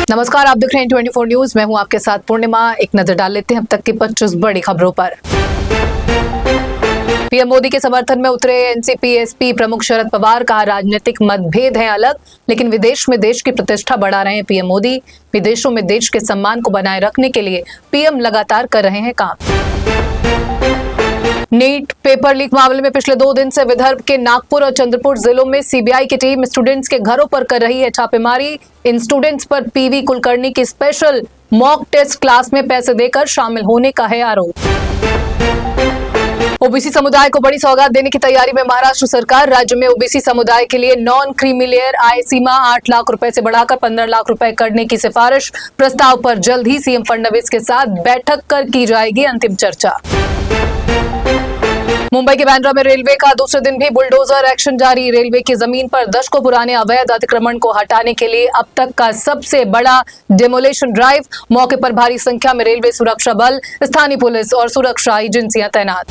नमस्कार, आप देख रहे हैं 24 न्यूज। मैं हूं आपके साथ पूर्णिमा। एक नजर डाल लेते हैं अब तक की 25 बड़ी खबरों पर। पीएम मोदी के समर्थन में उतरे एनसीपी एसपी प्रमुख शरद पवार। कहा, राजनीतिक मतभेद हैं अलग, लेकिन विदेश में देश की प्रतिष्ठा बढ़ा रहे हैं पीएम मोदी। विदेशों में देश के सम्मान को बनाए रखने के लिए पीएम लगातार कर रहे हैं काम। नीट पेपर लीक मामले में पिछले 2 दिन से विदर्भ के नागपुर और चंद्रपुर जिलों में सीबीआई की टीम स्टूडेंट्स के घरों पर कर रही है छापेमारी। इन स्टूडेंट्स पर पीवी कुलकर्णी की स्पेशल मॉक टेस्ट क्लास में पैसे देकर शामिल होने का है आरोप। ओबीसी समुदाय को बड़ी सौगात देने की तैयारी में महाराष्ट्र सरकार। राज्य में ओबीसी समुदाय के लिए नॉन क्रीमिलेयर आय सीमा 8 लाख रुपए से बढ़ाकर 15 लाख रुपए करने की सिफारिश। प्रस्ताव पर जल्द ही सीएम फडणवीस के साथ बैठक कर की जाएगी अंतिम चर्चा। मुंबई के बांद्रा में रेलवे का दूसरे दिन भी बुलडोजर एक्शन जारी। रेलवे की जमीन पर दशकों पुराने अवैध अतिक्रमण को हटाने के लिए अब तक का सबसे बड़ा डेमोलेशन ड्राइव। मौके पर भारी संख्या में रेलवे सुरक्षा बल, स्थानीय पुलिस और सुरक्षा एजेंसियां तैनात।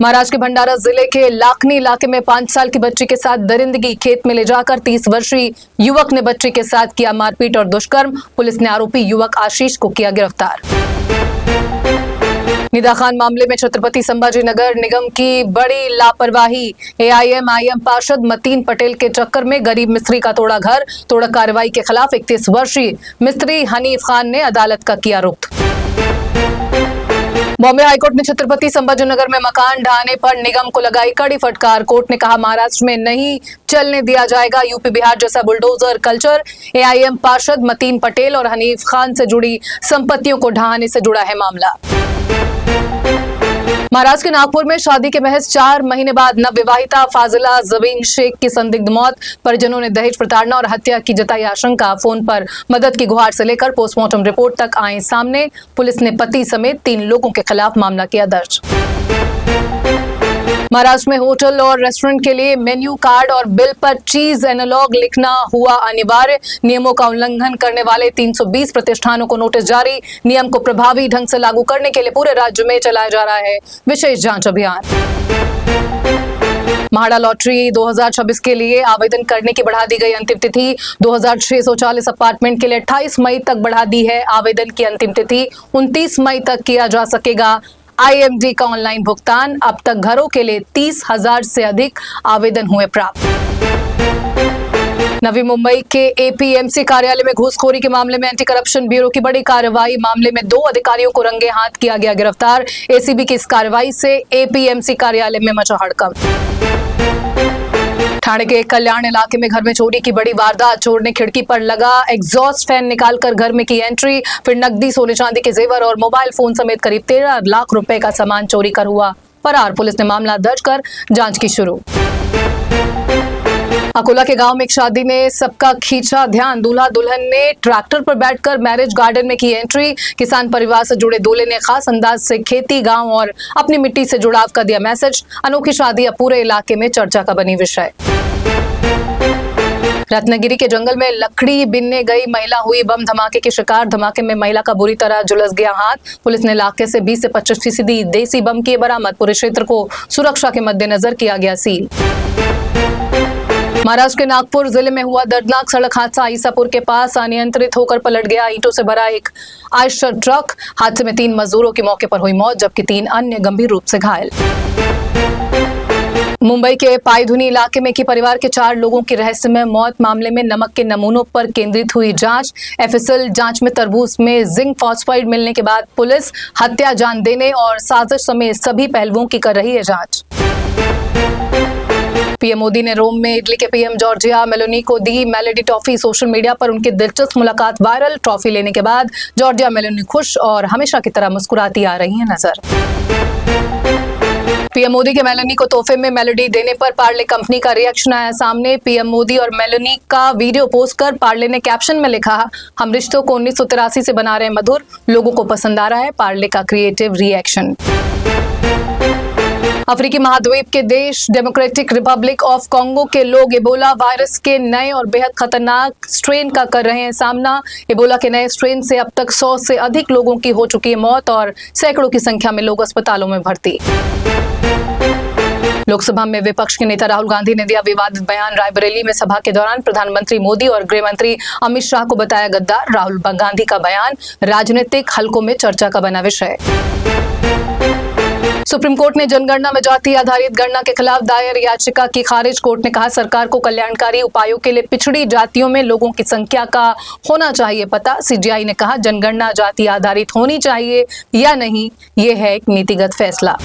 महाराष्ट्र के भंडारा जिले के लाखनी इलाके में 5 साल की बच्ची के साथ दरिंदगी। खेत में ले जाकर 30 वर्षीय युवक ने बच्ची के साथ किया मारपीट और दुष्कर्म। पुलिस ने आरोपी युवक आशीष को किया गिरफ्तार। निदा खान मामले में छत्रपति संभाजी नगर निगम की बड़ी लापरवाही। एआईएमआईएम पार्षद मतीन पटेल के चक्कर में गरीब मिस्त्री का तोड़ा घर। तोड़ा कार्रवाई के खिलाफ 31 वर्षीय मिस्त्री हनीफ खान ने अदालत का किया रुख। बॉम्बे हाईकोर्ट ने छत्रपति संभाजीनगर में मकान ढहाने पर निगम को लगाई कड़ी फटकार। कोर्ट ने कहा, महाराष्ट्र में नहीं चलने दिया जाएगा यूपी बिहार जैसा बुलडोजर कल्चर। एआईएम पार्षद मतीन पटेल और हनीफ खान से जुड़ी संपत्तियों को ढहाने से जुड़ा है मामला। महाराष्ट्र के नागपुर में शादी के महज 4 महीने बाद नवविवाहिता फाजिला जबीन शेख की संदिग्ध मौत। परिजनों ने दहेज प्रताड़ना और हत्या की जताई आशंका। फोन पर मदद की गुहार से लेकर पोस्टमार्टम रिपोर्ट तक आए सामने। पुलिस ने पति समेत 3 लोगों के खिलाफ मामला किया दर्ज। महाराष्ट्र में होटल और रेस्टोरेंट के लिए मेन्यू कार्ड और बिल पर चीज एनालॉग लिखना हुआ अनिवार्य। नियमों का उल्लंघन करने वाले 320 प्रतिष्ठानों को नोटिस जारी। नियम को प्रभावी ढंग से लागू करने के लिए पूरे राज्य में चलाया जा रहा है विशेष जांच अभियान। महाड़ा लॉटरी 2026 के लिए आवेदन करने की बढ़ा दी गई अंतिम तिथि। 2640 अपार्टमेंट के लिए 28 मई तक बढ़ा दी है आवेदन की अंतिम तिथि। 29 मई तक किया जा सकेगा आईएमडी का ऑनलाइन भुगतान। अब तक घरों के लिए 30,000 से अधिक आवेदन हुए प्राप्त। नवी मुंबई के एपीएमसी कार्यालय में घूसखोरी के मामले में एंटी करप्शन ब्यूरो की बड़ी कार्रवाई। मामले में 2 अधिकारियों को रंगे हाथ किया गया गिरफ्तार। एसीबी की इस कार्रवाई से एपीएमसी कार्यालय में मचा हड़कंप। ठाणे के कल्याण इलाके में घर में चोरी की बड़ी वारदात। चोर ने खिड़की पर लगा एग्जॉस्ट फैन निकालकर घर में की एंट्री। फिर नकदी, सोने चांदी के जेवर और मोबाइल फोन समेत करीब 13 लाख रुपए का सामान चोरी कर हुआ फरार। पुलिस ने मामला दर्ज कर जांच की शुरू। अकोला के गांव में एक शादी ने सबका खींचा ध्यान। दूल्हा दुल्हन ने ट्रैक्टर पर बैठकर मैरिज गार्डन में की एंट्री। किसान परिवार से जुड़े दूल्हे ने खास अंदाज से खेती, गांव और अपनी मिट्टी से जुड़ाव का दिया मैसेज। अनोखी शादी अब पूरे इलाके में चर्चा का बनी विषय। रत्नागिरी के जंगल में लकड़ी बीनने गई महिला हुई बम धमाके की शिकार। धमाके में महिला का बुरी तरह झुलस गया हाथ। पुलिस ने इलाके से 20 से 25% देसी बम किए बरामद। पूरे क्षेत्र को सुरक्षा के मद्देनजर किया गया सील। महाराष्ट्र के नागपुर जिले में हुआ दर्दनाक सड़क हादसा। ईसापुर के पास अनियंत्रित होकर पलट गया ईंटों से भरा एक आयशर ट्रक। हादसे में 3 मजदूरों की मौके पर हुई मौत, जबकि 3 अन्य गंभीर रूप से घायल। मुंबई के पायधुनी इलाके में की परिवार के 4 लोगों की रहस्यमय मौत। मामले में नमक के नमूनों पर केंद्रित हुई जांच। एफएसएल जांच में तरबूज में जिंक फॉस्फाइड मिलने के बाद पुलिस हत्या, जान देने और साजिश समेत सभी पहलुओं की कर रही है जांच। पीएम मोदी ने रोम में इटली के पीएम जॉर्जिया मेलोनी को दी मेलोडी ट्रॉफी। सोशल मीडिया पर उनकी दिलचस्प मुलाकात वायरल। ट्रॉफी लेने के बाद जॉर्जिया मेलोनी खुश और हमेशा की तरह मुस्कुराती आ रही हैं नजर। पीएम मोदी के मेलोनी को तोहफे में मेलोडी देने पर पार्ले कंपनी का रिएक्शन आया सामने। पीएम मोदी और मेलोनी का वीडियो पोस्ट कर पार्ले ने कैप्शन में लिखा, हम रिश्तों को 1983 से बना रहे हैं मधुर। लोगों को पसंद आ रहा है पार्ले का क्रिएटिव रिएक्शन। अफ्रीकी महाद्वीप के देश डेमोक्रेटिक रिपब्लिक ऑफ कॉन्गो के लोग एबोला वायरस के नए और बेहद खतरनाक स्ट्रेन का कर रहे हैं सामना। एबोला के नए स्ट्रेन से अब तक 100 से अधिक लोगों की हो चुकी है मौत और सैकड़ों की संख्या में लोग अस्पतालों में भर्ती। लोकसभा में विपक्ष के नेता राहुल गांधी ने दिया विवादित बयान। रायबरेली में सभा के दौरान प्रधानमंत्री मोदी और गृह मंत्री अमित शाह को बताया गद्दार। राहुल गांधी का बयान राजनीतिक हलकों में चर्चा का बना विषय। सुप्रीम कोर्ट ने जनगणना में जाति आधारित गणना के खिलाफ दायर याचिका की खारिज। कोर्ट ने कहा सरकार को कल्याणकारी उपायों के लिए पिछड़ी जातियों में लोगों की संख्या का होना चाहिए पता। सीजेआई ने कहा जनगणना जाति आधारित होनी चाहिए या नहीं, ये है एक नीतिगत फैसला।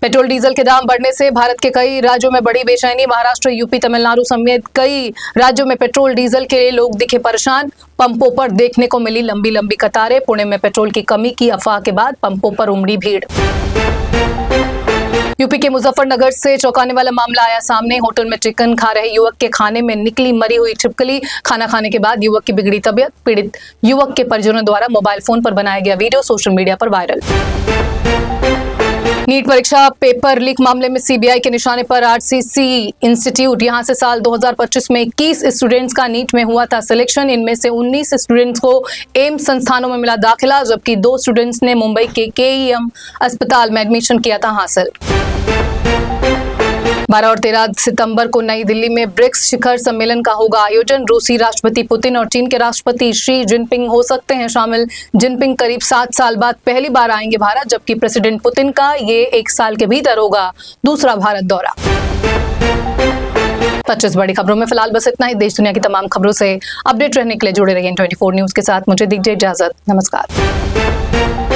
पेट्रोल डीजल के दाम बढ़ने से भारत के कई राज्यों में बढ़ी बेचैनी। महाराष्ट्र, यूपी, तमिलनाडु समेत कई राज्यों में पेट्रोल डीजल के लिए लोग दिखे परेशान। पंपों पर देखने को मिली लंबी लंबी कतारें। पुणे में पेट्रोल की कमी की अफवाह के बाद पंपों पर उमड़ी भीड़। यूपी के मुजफ्फरनगर से चौंकाने वाला मामला आया सामने। होटल में चिकन खा रहे युवक के खाने में निकली मरी हुई छिपकली। खाना खाने के बाद युवक की बिगड़ी तबीयत। पीड़ित युवक के परिजनों द्वारा मोबाइल फोन पर बनाया गया वीडियो सोशल मीडिया पर वायरल। नीट परीक्षा पेपर लीक मामले में सीबीआई के निशाने पर आरसीसी इंस्टीट्यूट। यहां से साल 2025 में 21 स्टूडेंट्स का नीट में हुआ था सिलेक्शन। इनमें से 19 स्टूडेंट्स को एम्स संस्थानों में मिला दाखिला, जबकि 2 स्टूडेंट्स ने मुंबई के केईएम अस्पताल में एडमिशन किया था हासिल। 12 और 13 सितंबर को नई दिल्ली में ब्रिक्स शिखर सम्मेलन का होगा आयोजन। रूसी राष्ट्रपति पुतिन और चीन के राष्ट्रपति शी जिनपिंग हो सकते हैं शामिल। जिनपिंग करीब 7 साल बाद पहली बार आएंगे भारत, जबकि प्रेसिडेंट पुतिन का ये 1 साल के भीतर होगा दूसरा भारत दौरा। 25 बड़ी खबरों में फिलहाल बस इतना ही। देश दुनिया की तमाम खबरों से अपडेट रहने के लिए जुड़े रहिए 24 न्यूज के साथ। मुझे दीजिए इजाजत। नमस्कार।